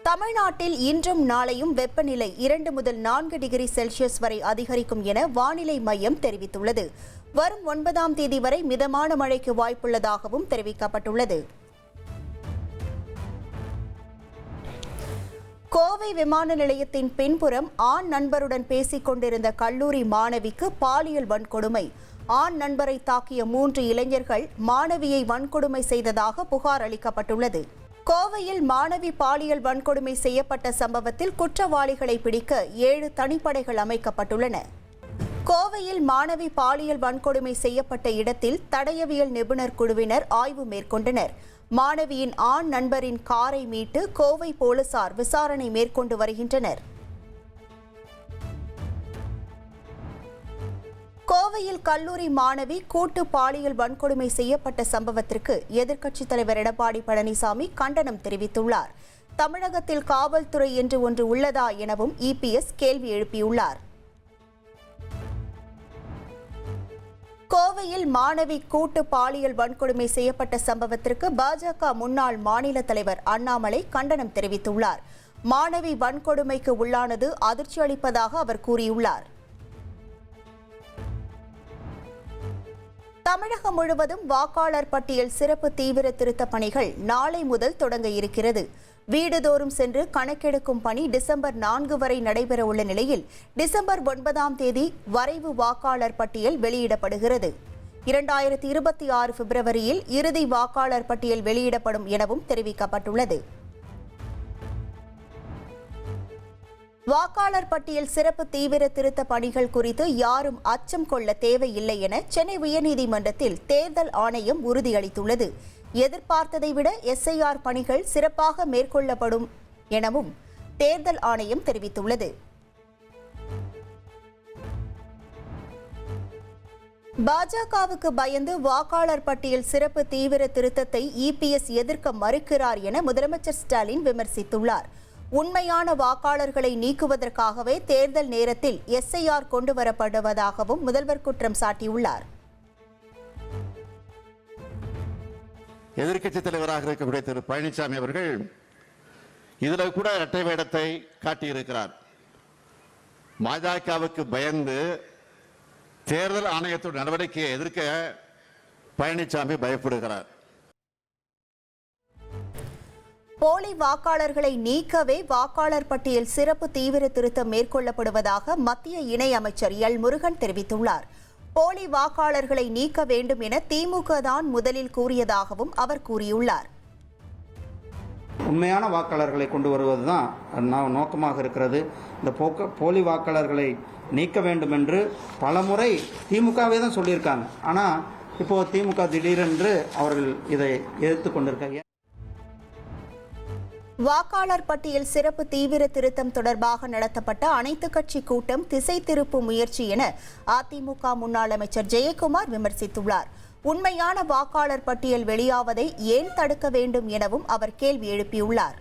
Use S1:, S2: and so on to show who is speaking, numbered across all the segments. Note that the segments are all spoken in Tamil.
S1: தமிழ்நாட்டில் இன்றும் நாளையும் வெப்பநிலை 2 முதல் 4 டிகிரி செல்சியஸ் வரை அதிகரிக்கும் என வானிலை மையம் தெரிவித்துள்ளது. வரும் 9ஆம் தேதி வரை மிதமான மழைக்கு வாய்ப்புள்ளதாகவும் தெரிவிக்கப்பட்டுள்ளது. கோவை விமான நிலையத்தின் பின்புறம் ஆண் நண்பருடன் பேசிக் கொண்டிருந்த கல்லூரி மாணவிக்கு பாலியல் வன்கொடுமை. ஆண் நண்பரை தாக்கிய 3 இளைஞர்கள் மாணவியை வன்கொடுமை செய்ததாக புகார் அளிக்கப்பட்டுள்ளது. கோவையில் மாணவி பாலியல் வன்கொடுமை செய்யப்பட்ட சம்பவத்தில் குற்றவாளிகளை பிடிக்க 7 தனிப்படைகள் அமைக்கப்பட்டுள்ளன. கோவையில் மாணவி பாலியல் வன்கொடுமை செய்யப்பட்ட இடத்தில் தடயவியல் நிபுணர் குழுவினர் ஆய்வு மேற்கொண்டனர். மாணவியின் ஆண் நண்பரின் காரை மீட்டு கோவை போலீசார் விசாரணை மேற்கொண்டு வருகின்றனர். கோவையில் கல்லூரி மாணவி கூட்டு பாலியல் வன்கொடுமை செய்யப்பட்ட சம்பவத்திற்கு எதிர்க்கட்சித் தலைவர் எடப்பாடி பழனிசாமி கண்டனம் தெரிவித்துள்ளார். தமிழகத்தில் காவல்துறை என்று ஒன்று உள்ளதா எனவும் இபிஎஸ் கேள்வி எழுப்பியுள்ளார். கோவையில் மாணவி கூட்டு பாலியல் வன்கொடுமை செய்யப்பட்ட சம்பவத்திற்கு பாஜக முன்னாள் மாநில தலைவர் அண்ணாமலை கண்டனம் தெரிவித்துள்ளார். மாணவி வன்கொடுமைக்கு உள்ளானது அதிர்ச்சி அளிப்பதாக அவர் கூறியுள்ளார். தமிழகம் முழுவதும் வாக்காளர் பட்டியல் சிறப்பு தீவிர திருத்த பணிகள் நாளை முதல் தொடங்க இருக்கிறது. வீடுதோறும் சென்று கணக்கெடுக்கும் பணி டிசம்பர் 4 வரை நடைபெறவுள்ள நிலையில் டிசம்பர் 9ஆம் தேதி வரைவு வாக்காளர் பட்டியல் வெளியிடப்படுகிறது. 2026 பிப்ரவரியில் இறுதி வாக்காளர் பட்டியல் வெளியிடப்படும் எனவும் தெரிவிக்கப்பட்டுள்ளது. வாக்காளர் பட்டியல் சிறப்பு தீவிர திருத்த பணிகள் குறித்து யாரும் அச்சம் கொள்ள தேவையில்லை என சென்னை உயர்நீதிமன்றத்தில் தேர்தல் ஆணையம் உறுதியளித்துள்ளது. எதிர்பார்த்ததை விட எஸ்ஐஆர் பணிகள் சிறப்பாக மேற்கொள்ளப்படும் எனவும் தேர்தல் ஆணையம் தெரிவித்துள்ளது. பாஜகவுக்கு பயந்து வாக்காளர் பட்டியல் சிறப்பு தீவிர திருத்தத்தை இபிஎஸ் எதிர்க்க மறுக்கிறார் என முதலமைச்சர் ஸ்டாலின் விமர்சித்துள்ளார். உண்மையான வாக்காளர்களை நீக்குவதற்காகவே தேர்தல் நேரத்தில் எஸ்ஐஆர் கொண்டுவரப்படுவதாகவும் முதல்வர் குற்றம் சாட்டியுள்ளார்.
S2: எதிர்க்கட்சித் தலைவராக இருக்கக்கூடிய திரு பழனிசாமி அவர்கள் இதில் கூட இரட்டை வேடத்தை காட்டியிருக்கிறார். பாஜகவுக்கு பயந்து தேர்தல் ஆணையத்தோட நடவடிக்கையை எதிர்க்க பழனிசாமி பயப்படுகிறார்.
S1: போலி வாக்காளர்களை நீக்கவே வாக்காளர் பட்டியல் சிறப்பு தீவிர திருத்தம் மேற்கொள்ளப்படுவதாக மத்திய இணை அமைச்சர் எல் முருகன் தெரிவித்துள்ளார். போலி வாக்காளர்களை நீக்க வேண்டும் என திமுக தான் முதலில் கூறியதாகவும் அவர் கூறியுள்ளார்.
S3: உண்மையான வாக்காளர்களை கொண்டு வருவதுதான் நோக்கமாக இருக்கிறது. இந்த போலி வாக்காளர்களை நீக்க வேண்டும் என்று பலமுறை திமுகவே தான் சொல்லியிருக்காங்க. ஆனால் இப்போ திமுக திடீரென்று அவர்கள் இதை எதிர்த்து கொண்டிருக்காங்க.
S1: வாக்காளர் பட்டியல் சிறப்பு தீவிர திருத்தம் தொடர்பாக நடத்தப்பட்ட அனைத்துக் கட்சி கூட்டம் திசை திருப்பும் முயற்சி என அதிமுக முன்னாள் அமைச்சர் ஜெயக்குமார் விமர்சித்துள்ளார். உண்மையான வாக்காளர் பட்டியல் வெளியாவதை ஏன் தடுக்க வேண்டும் எனவும் அவர் கேள்வி எழுப்பியுள்ளார்.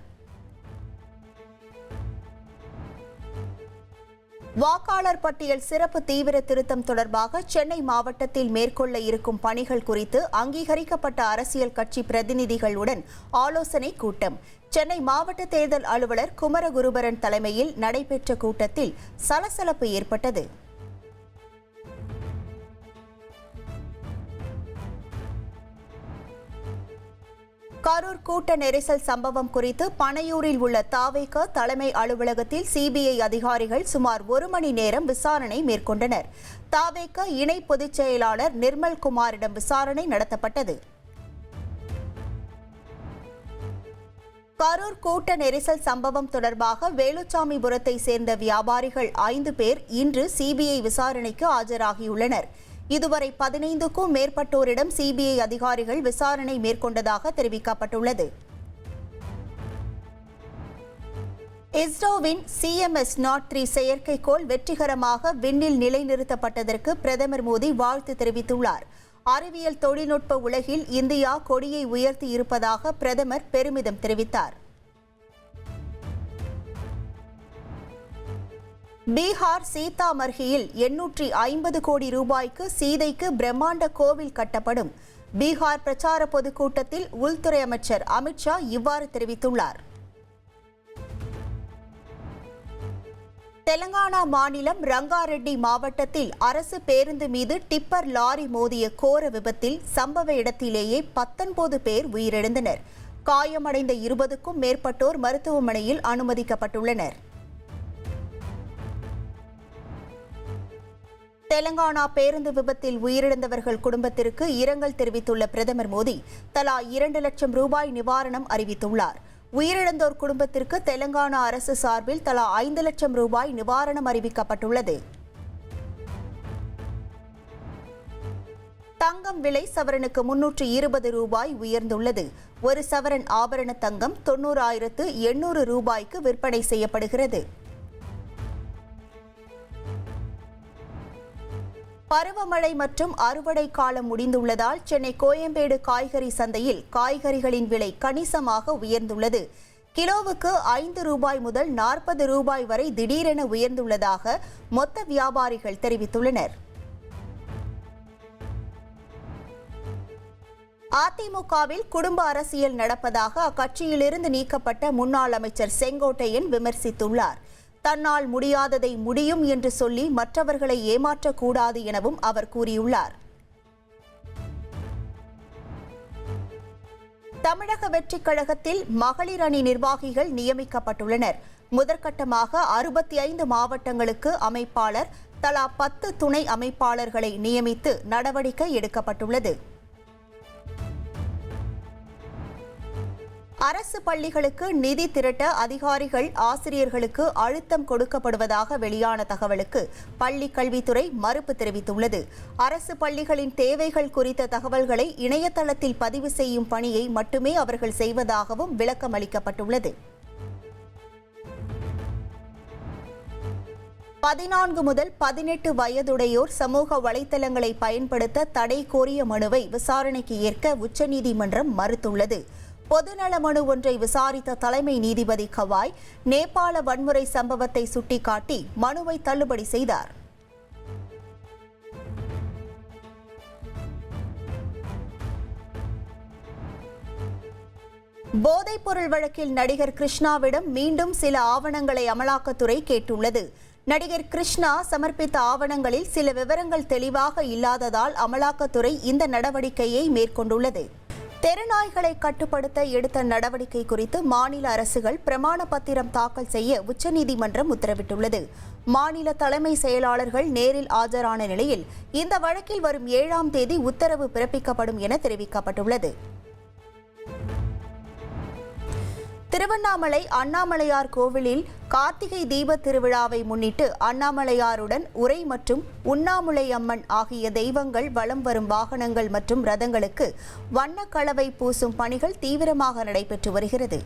S1: வாக்காளர் பட்டியல் சிறப்பு தீவிர திருத்தம் தொடர்பாக சென்னை மாவட்டத்தில் மேற்கொள்ள இருக்கும் பணிகள் குறித்து அங்கீகரிக்கப்பட்ட அரசியல் கட்சி பிரதிநிதிகளுடன் ஆலோசனை கூட்டம் சென்னை மாவட்ட தேர்தல் அலுவலர் குமரகுருபரன் தலைமையில் நடைபெற்ற கூட்டத்தில் சலசலப்பு ஏற்பட்டது. கரூர் கூட்ட நெரிசல் சம்பவம் குறித்து பனையூரில் உள்ள தாவேக தலைமை அலுவலகத்தில் சிபிஐ அதிகாரிகள் சுமார் 1 மணி நேரம் விசாரணை மேற்கொண்டனர். தாவேக இணை பொதுச் செயலாளர் நிர்மல் குமாரிடம் விசாரணை நடத்தப்பட்டது. கரூர் கூட்ட நெரிசல் சம்பவம் தொடர்பாக வேலுச்சாமிபுரத்தை சேர்ந்த வியாபாரிகள் 5 பேர் இன்று சிபிஐ விசாரணைக்கு ஆஜராகியுள்ளனர். இதுவரை 15க்கும் மேற்பட்டோரிடம் சிபிஐ அதிகாரிகள் விசாரணை மேற்கொண்டதாக தெரிவிக்கப்பட்டுள்ளது. இஸ்ரோவின் CMS-03 செயற்கைக்கோள் வெற்றிகரமாக விண்ணில் நிலைநிறுத்தப்பட்டதற்கு பிரதமர் மோடி வாழ்த்து தெரிவித்துள்ளார். அறிவியல் தொழில்நுட்ப உலகில் இந்தியா கொடியை உயர்த்தி இருப்பதாக பிரதமர் பெருமிதம் தெரிவித்தார். பீகார் சீதாமர்ஹியில் 850 கோடி ரூபாய்க்கு சீதைக்கு பிரம்மாண்ட கோவில் கட்டப்படும். பீகார் பிரச்சார பொதுக்கூட்டத்தில் உள்துறை அமைச்சர் அமித்ஷா இவ்வாறு தெரிவித்துள்ளார். தெலங்கானா மாநிலம் ரங்காரெட்டி மாவட்டத்தில் அரசு பேருந்து மீது டிப்பர் லாரி மோதிய கோர விபத்தில் சம்பவ இடத்திலேயே 19 பேர் உயிரிழந்தனர். காயமடைந்த 20க்கும் மேற்பட்டோர் மருத்துவமனையில் அனுமதிக்கப்பட்டுள்ளனர். தெலங்கானா பேருந்து விபத்தில் உயிரிழந்தவர்கள் குடும்பத்திற்கு இரங்கல் தெரிவித்துள்ள பிரதமர் மோடி தலா 2 லட்சம் ரூபாய் நிவாரணம் அறிவித்துள்ளார். உயிரிழந்தோர் குடும்பத்திற்கு தெலங்கானா அரசு சார்பில் தலா 5 லட்சம் ரூபாய் நிவாரணம் அறிவிக்கப்பட்டுள்ளது. தங்கம் விலை சவரனுக்கு 320 ரூபாய் உயர்ந்துள்ளது. ஒரு சவரன் ஆபரண தங்கம் 90,800 ரூபாய்க்கு விற்பனை செய்யப்படுகிறது. பருவமழை மற்றும் அறுவடை காலம் முடிந்துள்ளதால் சென்னை கோயம்பேடு காய்கறி சந்தையில் காய்கறிகளின் விலை கணிசமாக உயர்ந்துள்ளது. கிலோவுக்கு 5 ரூபாய் முதல் 40 ரூபாய் வரை திடீரென உயர்ந்துள்ளதாக மொத்த வியாபாரிகள் தெரிவித்துள்ளனர். அதிமுகவில் குடும்ப அரசியல் நடப்பதாக அக்கட்சியிலிருந்து நீக்கப்பட்ட முன்னாள் அமைச்சர் செங்கோட்டையன் விமர்சித்துள்ளார். தன்னால் முடியாததை முடியும் என்று சொல்லி மற்றவர்களை ஏமாற்றக்கூடாது எனவும் அவர் கூறியுள்ளார். தமிழக வெற்றிக் கழகத்தில் மகளிர் அணி நிர்வாகிகள் நியமிக்கப்பட்டுள்ளனர். முதற்கட்டமாக 65 மாவட்டங்களுக்கு அமைப்பாளர், தலா 10 துணை அமைப்பாளர்களை நியமித்து நடவடிக்கை எடுக்கப்பட்டுள்ளது. அரசு பள்ளிகளுக்கு நிதி திரட்ட அதிகாரிகள், ஆசிரியர்களுக்கு அழுத்தம் கொடுக்கப்படுவதாக வெளியான தகவலுக்கு பள்ளி கல்வித்துறை மறுப்பு தெரிவித்துள்ளது. அரசு பள்ளிகளின் தேவைகள் குறித்த தகவல்களை இணையதளத்தில் பதிவு செய்யும் பணியை மட்டுமே அவர்கள் செய்வதாகவும் விளக்கம் அளிக்கப்பட்டுள்ளது. 14 முதல் 18 வயதுடையோர் சமூக வலைதளங்களை பயன்படுத்த தடை கோரிய மனுவை விசாரணைக்கு ஏற்க உச்சநீதிமன்றம் மறுத்துள்ளது. பொதுநல மனு ஒன்றை விசாரித்த தலைமை நீதிபதி கவாய் நேபாள வன்முறை சம்பவத்தை சுட்டிக்காட்டி மனுவை தள்ளுபடி செய்தார். போதைப்பொருள் வழக்கில் நடிகர் கிருஷ்ணாவிடம் மீண்டும் சில ஆவணங்களை அமலாக்கத்துறை கேட்டுள்ளது. நடிகர் கிருஷ்ணா சமர்ப்பித்த ஆவணங்களில் சில விவரங்கள் தெளிவாக இல்லாததால் அமலாக்கத்துறை இந்த நடவடிக்கையை மேற்கொண்டுள்ளது. தெருநாய்களை கட்டுப்படுத்த எடுத்த நடவடிக்கை குறித்து மாநில அரசுகள் பிரமாண பத்திரம் தாக்கல் செய்ய உச்சநீதிமன்றம் உத்தரவிட்டுள்ளது. மாநில தலைமை செயலாளர்கள் நேரில் ஆஜரான நிலையில் இந்த வழக்கில் வரும் 7ஆம் தேதி உத்தரவு பிறப்பிக்கப்படும் என தெரிவிக்கப்பட்டுள்ளது. திருவண்ணாமலை அண்ணாமலையார் கோவிலில் கார்த்திகை தீப திருவிழாவை முன்னிட்டு அண்ணாமலையாருடன் உரை மற்றும் உண்ணாமுலை அம்மன் ஆகிய தெய்வங்கள் வலம் வரும் வாகனங்கள் மற்றும் ரதங்களுக்கு வண்ணக்கலவை பூசும் பணிகள் தீவிரமாக நடைபெற்று வருகிறது.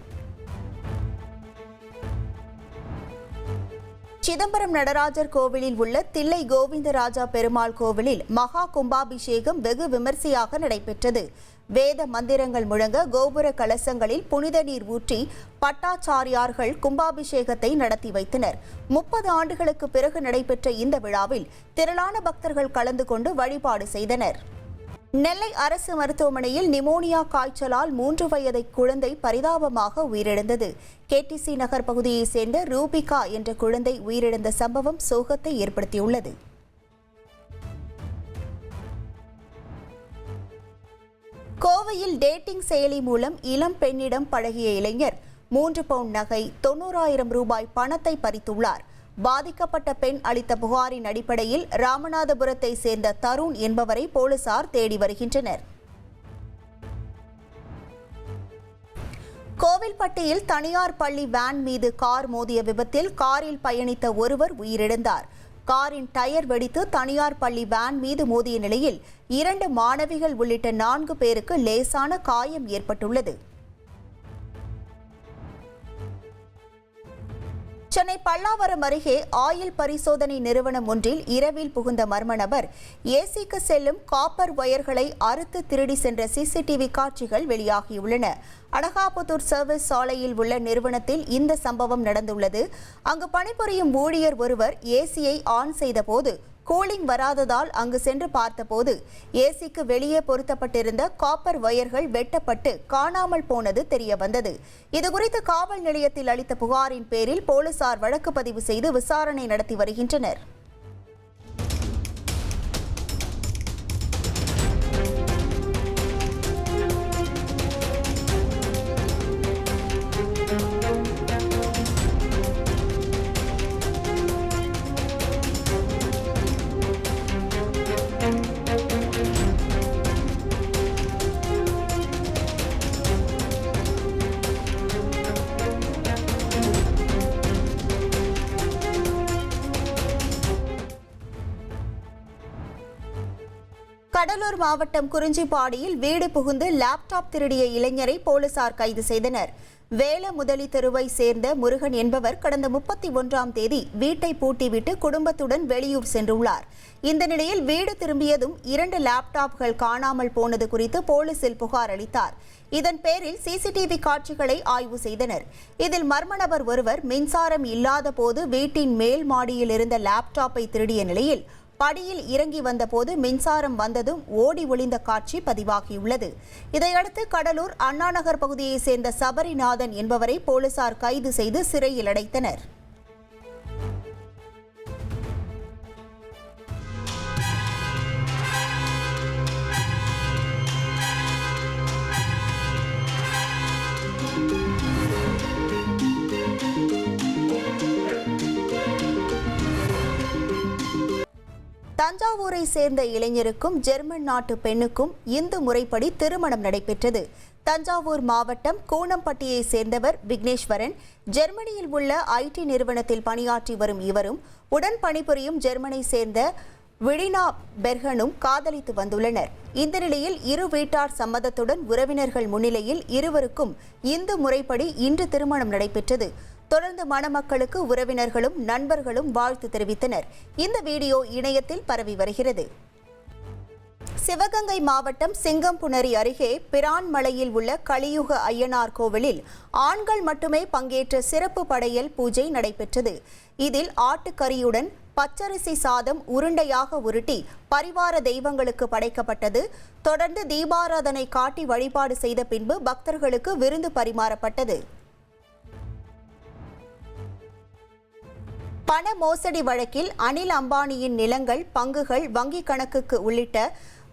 S1: சிதம்பரம் நடராஜர் கோவிலில் உள்ள தில்லை கோவிந்தராஜா பெருமாள் கோவிலில் மகா கும்பாபிஷேகம் வெகு விமரிசையாக நடைபெற்றது. வேத மந்திரங்கள் முழங்க கோபுர கலசங்களில் புனித நீர் ஊற்றி பட்டாச்சாரியார்கள் கும்பாபிஷேகத்தை நடத்தி வைத்தனர். 30 ஆண்டுகளுக்கு பிறகு நடைபெற்ற இந்த விழாவில் திரளான பக்தர்கள் கலந்து கொண்டு வழிபாடு செய்தனர். நெல்லை அரசு மருத்துவமனையில் நிமோனியா காய்ச்சலால் 3 வயது குழந்தை பரிதாபமாக உயிரிழந்தது. கேடிசி நகர் பகுதியைச் சேர்ந்த ரூபிகா என்ற குழந்தை உயிரிழந்த சம்பவம் சோகத்தை ஏற்படுத்தியுள்ளது. கோவையில் டேட்டிங் செயலி மூலம் இளம் பெண்ணிடம் பழகிய இளைஞர் 3 பவுண்ட் நகை, 90,000 ரூபாய் பணத்தை பறித்துள்ளார். பாதிக்கப்பட்ட பெண் அளித்த புகாரின் அடிப்படையில் ராமநாதபுரத்தை சேர்ந்த தருண் என்பவரை போலீசார் தேடி வருகின்றனர். கோவில்பட்டியில் தனியார் பள்ளி வேன் மீது கார் மோதிய விபத்தில் காரில் பயணித்த ஒருவர் உயிரிழந்தார். காரின் டயர் வெடித்து தனியார் பள்ளி வேன் மீது மோதிய நிலையில் 2 மாணவிகள் உள்ளிட்ட 4 பேருக்கு லேசான காயம் ஏற்பட்டுள்ளது. சென்னை பல்லாவரம் அருகே ஆயில் பரிசோதனை நிறுவனம் ஒன்றில் இரவில் புகுந்த மர்ம நபர் ஏசிக்கு செல்லும் காப்பர் வயர்களை அறுத்து திருடி சென்ற சிசிடிவி காட்சிகள் வெளியாகியுள்ளன. அனகாபுத்தூர் சர்வீஸ் சாலையில் உள்ள நிறுவனத்தில் இந்த சம்பவம் நடந்துள்ளது. அங்கு பணிபுரியும் ஊழியர் ஒருவர் ஏசியை ஆன் செய்தபோது கூலிங் வராததால் அங்கு சென்று பார்த்தபோது ஏசிக்கு வெளியே பொருத்தப்பட்டிருந்த காப்பர் வயர்கள் வெட்டப்பட்டு காணாமல் போனது தெரியவந்தது. இதுகுறித்து காவல் நிலையத்தில் அளித்த புகாரின் பேரில் போலீசார் வழக்கு பதிவு செய்து விசாரணை நடத்தி வருகின்றனர். கடலூர் மாவட்டம் குறிஞ்சிப்பாடியில் வீடு புகுந்து லேப்டாப் திருடிய இளைஞரை போலீசார் கைது செய்தனர். வேலமுதலி தெருவை சேர்ந்த முருகன் என்பவர் கடந்த 31ஆம் தேதி வீட்டை பூட்டிவிட்டு குடும்பத்துடன் வெளியூர் சென்றுள்ளார். இந்த நிலையில் வீடு திரும்பியதும் 2 லேப்டாப்கள் காணாமல் போனது குறித்து போலீசில் புகார் அளித்தார். இதன் பேரில் சிசிடிவி காட்சிகளை ஆய்வு செய்தனர். இதில் மர்ம நபர் ஒருவர் மின்சாரம் இல்லாத போது வீட்டின் மேல் மாடியில் இருந்த லேப்டாப்பை திருடிய நிலையில் படியில் இறங்கி வந்தபோது மின்சாரம் வந்ததும் ஓடி ஒளிந்த காட்சி பதிவாகியுள்ளது. இதையடுத்து கடலூர் அண்ணாநகர் பகுதியைச் சேர்ந்த சபரிநாதன் என்பவரை போலீசார் கைது செய்து சிறையில் அடைத்தனர். தஞ்சாவூரை சேர்ந்த இளைஞருக்கும் ஜெர்மன் நாட்டு பெண்ணுக்கும் இந்து முறைப்படி திருமணம் நடைபெற்றது. தஞ்சாவூர் மாவட்டம் கூனம்பட்டியை சேர்ந்தவர் விக்னேஸ்வரன். ஜெர்மனியில் உள்ள ஐடி நிறுவனத்தில் பணியாற்றி வரும் இவரும் உடன் பணிபுரியும் ஜெர்மனை சேர்ந்த விழினா பெர்கனும் காதலித்து வந்துள்ளனர். இந்த நிலையில் இரு வீட்டார் சம்மதத்துடன் உறவினர்கள் முன்னிலையில் இருவருக்கும் இந்து முறைப்படி இன்று திருமணம் நடைபெற்றது. தொடர்ந்து மணமக்களுக்கு உறவினர்களும் நண்பர்களும் வாழ்த்து தெரிவித்தனர். இந்த வீடியோ இணையத்தில் பரவி வருகிறது. சிவகங்கை மாவட்டம் சிங்கம்புணரி அருகே பிரான்மலையில் உள்ள கலியுக ஐயனார் கோவிலில் ஆண்கள் மட்டுமே பங்கேற்ற சிறப்பு படையல் பூஜை நடைபெற்றது. இதில் ஆட்டுக்கறியுடன் பச்சரிசி சாதம் உருண்டையாக உருட்டி பரிவார தெய்வங்களுக்கு படைக்கப்பட்டது. தொடர்ந்து தீபாராதனை காட்டி வழிபாடு செய்த பின்பு பக்தர்களுக்கு விருந்து பரிமாறப்பட்டது. பண மோசடி வழக்கில் அனில் அம்பானியின் நிலங்கள், பங்குகள், வங்கிக் கணக்குக்கு உள்ளிட்ட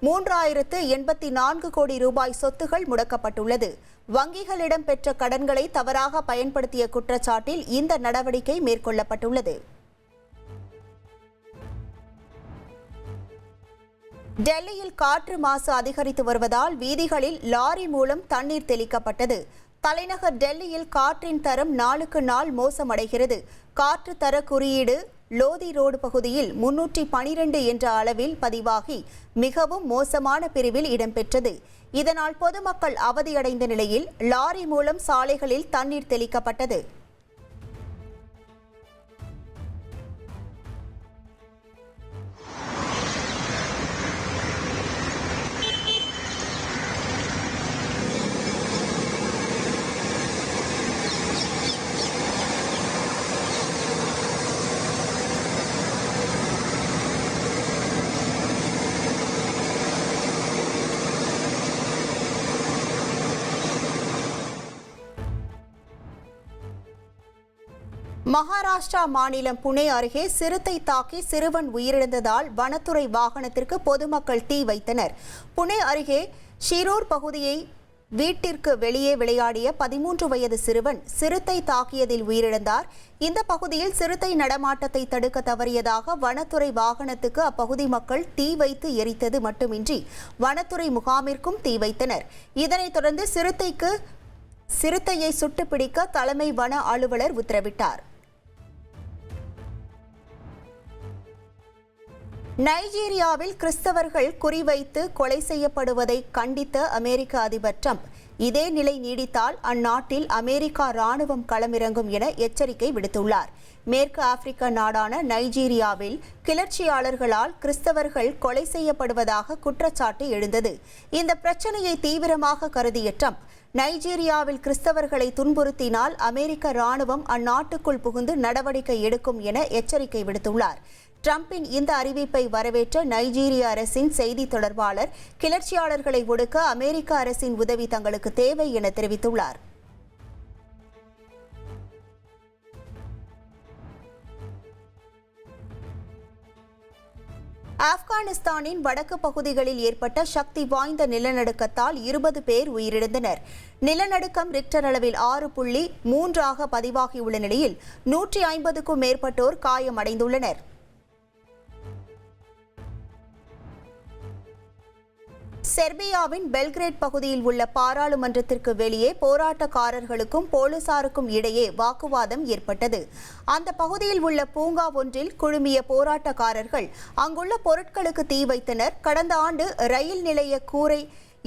S1: 3084 கோடி ரூபாய் சொத்துகள் முடக்கப்பட்டுள்ளது. வங்கிகளிடம் பெற்ற கடன்களை தவறாக பயன்படுத்திய குற்றச்சாட்டில் இந்த நடவடிக்கை மேற்கொள்ளப்பட்டுள்ளது. டெல்லியில் காற்று மாசு அதிகரித்து வருவதால் வீதிகளில் லாரி மூலம் தண்ணீர் தெளிக்கப்பட்டது. தலைநகர் டெல்லியில் காற்றின் தரம் நாளுக்கு நாள் மோசமடைகிறது. காற்று தர குறியீடு லோதி ரோடு பகுதியில் 312 என்ற அளவில் பதிவாகி மிகவும் மோசமான பிரிவில் இடம்பெற்றது. இதனால் பொதுமக்கள் அவதியடைந்த நிலையில் லாரி மூலம் சாலைகளில் தண்ணீர் தெளிக்கப்பட்டது. மகாராஷ்டிரா மாநிலம் புனே அருகே சிறுத்தை தாக்கி சிறுவன் உயிரிழந்ததால் வனத்துறை வாகனத்திற்கு பொதுமக்கள் தீ வைத்தனர். புனே அருகே ஷிரூர் பகுதியை வீட்டிற்கு வெளியே விளையாடிய 13 வயது சிறுவன் சிறுத்தை தாக்கியதில் உயிரிழந்தார். இந்த பகுதியில் சிறுத்தை நடமாட்டத்தை தடுக்க தவறியதாக வனத்துறை வாகனத்துக்கு அப்பகுதி மக்கள் தீ வைத்து எரித்தது மட்டுமின்றி வனத்துறை முகாமிற்கும் தீ வைத்தனர். இதனைத் தொடர்ந்து சிறுத்தையை சுட்டுப்பிடிக்க தலைமை வன அலுவலர் உத்தரவிட்டார். நைஜீரியாவில் கிறிஸ்தவர்கள் குறிவைத்து கொலை செய்யப்படுவதை கண்டித்த அமெரிக்க அதிபர் ட்ரம்ப் இதே நிலை நீடித்தால் அந்நாட்டில் அமெரிக்கா ராணுவம் களமிறங்கும் என எச்சரிக்கை விடுத்துள்ளார். மேற்கு ஆப்பிரிக்க நாடான நைஜீரியாவில் கிளர்ச்சியாளர்களால் கிறிஸ்தவர்கள் கொலை செய்யப்படுவதாக குற்றச்சாட்டு எழுந்தது. இந்த பிரச்சனையை தீவிரமாக கருதிய ட்ரம்ப் நைஜீரியாவில் கிறிஸ்தவர்களை துன்புறுத்தினால் அமெரிக்க ராணுவம் அந்நாட்டுக்குள் புகுந்து நடவடிக்கை எடுக்கும் என எச்சரிக்கை விடுத்துள்ளார். டிரம்பின் இந்த அறிவிப்பை வரவேற்ற நைஜீரிய அரசின் செய்தி தொடர்பாளர் கிளர்ச்சியாளர்களை ஒடுக்க அமெரிக்க அரசின் உதவி தங்களுக்கு தேவை என தெரிவித்துள்ளார். ஆப்கானிஸ்தானின் வடக்கு பகுதிகளில் ஏற்பட்ட சக்தி வாய்ந்த நிலநடுக்கத்தால் 20 பேர் உயிரிழந்தனர். நிலநடுக்கம் ரிக்டர் அளவில் 6.3 பதிவாகியுள்ள நிலையில் 150க்கும் மேற்பட்டோர் காயமடைந்துள்ளனர். செர்பியாவின் பெல்கிரேட் பகுதியில் உள்ள பாராளுமன்றத்திற்கு வெளியே போராட்டக்காரர்களுக்கும் போலீசாருக்கும் இடையே வாக்குவாதம் ஏற்பட்டது. அந்த பகுதியில் உள்ள பூங்கா ஒன்றில் குழுமிய போராட்டக்காரர்கள் அங்குள்ள பொருட்களுக்கு தீ வைத்தனர். கடந்த ஆண்டு ரயில் நிலைய கூரை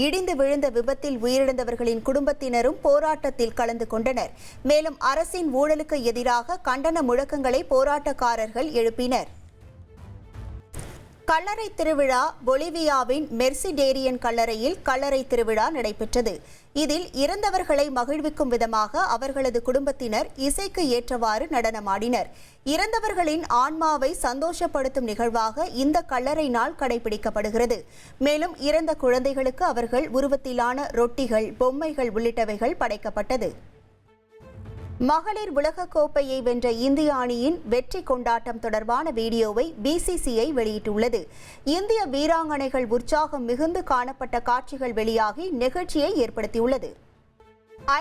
S1: இடிந்து விழுந்த விபத்தில் உயிரிழந்தவர்களின் குடும்பத்தினரும் போராட்டத்தில் கலந்து கொண்டனர். மேலும் அரசின் ஊழலுக்கு எதிராக கண்டன முழக்கங்களை போராட்டக்காரர்கள் எழுப்பினர். கல்லறை திருவிழா பொலிவியாவின் மெர்சிடேரியன் கல்லறையில் கல்லறை திருவிழா நடைபெற்றது. இதில் இறந்தவர்களை மகிழ்விக்கும் விதமாக அவர்களது குடும்பத்தினர் இசைக்கு ஏற்றவாறு நடனமாடினர். இறந்தவர்களின் ஆன்மாவை சந்தோஷப்படுத்தும் நிகழ்வாக இந்த கல்லறை நாள் கடைபிடிக்கப்படுகிறது. மேலும் இறந்த குழந்தைகளுக்கு அவர்கள் உருவத்திலான ரொட்டிகள், பொம்மைகள் உள்ளிட்டவைகள் படைக்கப்பட்டது. மகளிர் உலகக்கோப்பையை வென்ற இந்திய அணியின் வெற்றி கொண்டாட்டம் தொடர்பான வீடியோவை BCCI வெளியிட்டுள்ளது. இந்திய வீராங்கனைகள் உற்சாகம் மிகுந்து காணப்பட்ட காட்சிகள் வெளியாகி நெகிழ்ச்சியை ஏற்படுத்தியுள்ளது.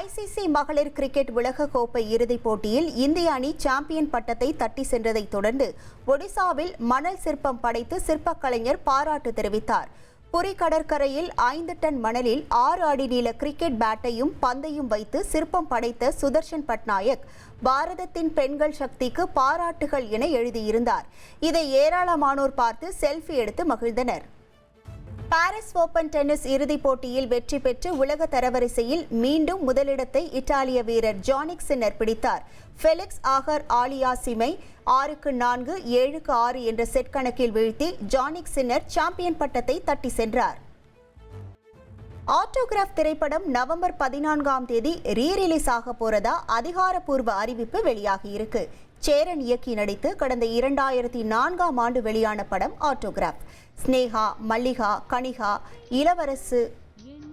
S1: ICC மகளிர் கிரிக்கெட் உலகக்கோப்பை இறுதிப் போட்டியில் இந்திய அணி சாம்பியன் பட்டத்தை தட்டி சென்றதைத் தொடர்ந்து ஒடிசாவில் மணல் சிற்பம் படைத்து சிற்பக்கலைஞர் பாராட்டு தெரிவித்தார். புரி கடற்கரையில் 5 டன் மணலில் 6 அடி நீள கிரிக்கெட் பேட்டையும் பந்தையும் வைத்து சிற்பம் படைத்த சுதர்ஷன் பட்நாயக் பாரதத்தின் பெண்கள் சக்திக்கு பாராட்டுகள் என எழுதியிருந்தார். இதை ஏராளமானோர் பார்த்து செல்ஃபி எடுத்து மகிழ்ந்தனர். பாரிஸ் ஓபன் டென்னிஸ் இறுதிப் போட்டியில் வெற்றி பெற்று உலக தரவரிசையில் மீண்டும் முதலிடத்தை இத்தாலிய வீரர் ஜானிக் சின்னர் பிடித்தார். ஃபெலிக்ஸ் ஆகர் ஆலியாசிமை 6-4, 7-6 என்ற செட் கணக்கில் வீழ்த்தி ஜானிக் சின்னர் சாம்பியன் பட்டத்தை தட்டி சென்றார். ஆட்டோகிராஃப் திரைப்படம் நவம்பர் 14ஆம் தேதி ரீரிலீஸ் ஆக போறதா அதிகாரப்பூர்வ அறிவிப்பு வெளியாகியிருக்கு. சேரன் இயக்கி நடித்து கடந்த 2004ஆம் ஆண்டு வெளியான படம் ஆட்டோகிராஃப். ஸ்னேகா, மல்லிகா, கனிகா, இளவரசு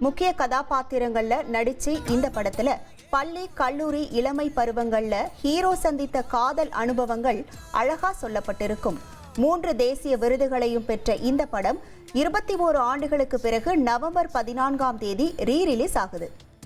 S1: முக்கிய கதாபாத்திரங்கள்ல நடிச்சு இந்த படத்துல பள்ளி, கல்லூரி, இளமை பருவங்கள்ல ஹீரோ சந்தித்த காதல் அனுபவங்கள் அழகா சொல்லப்பட்டிருக்கும். 3 தேசிய விருதுகளையும் பெற்ற இந்த படம் 21 ஆண்டுகளுக்கு பிறகு நவம்பர் 14ஆம் தேதி ரீரிலீஸ் ஆகுது.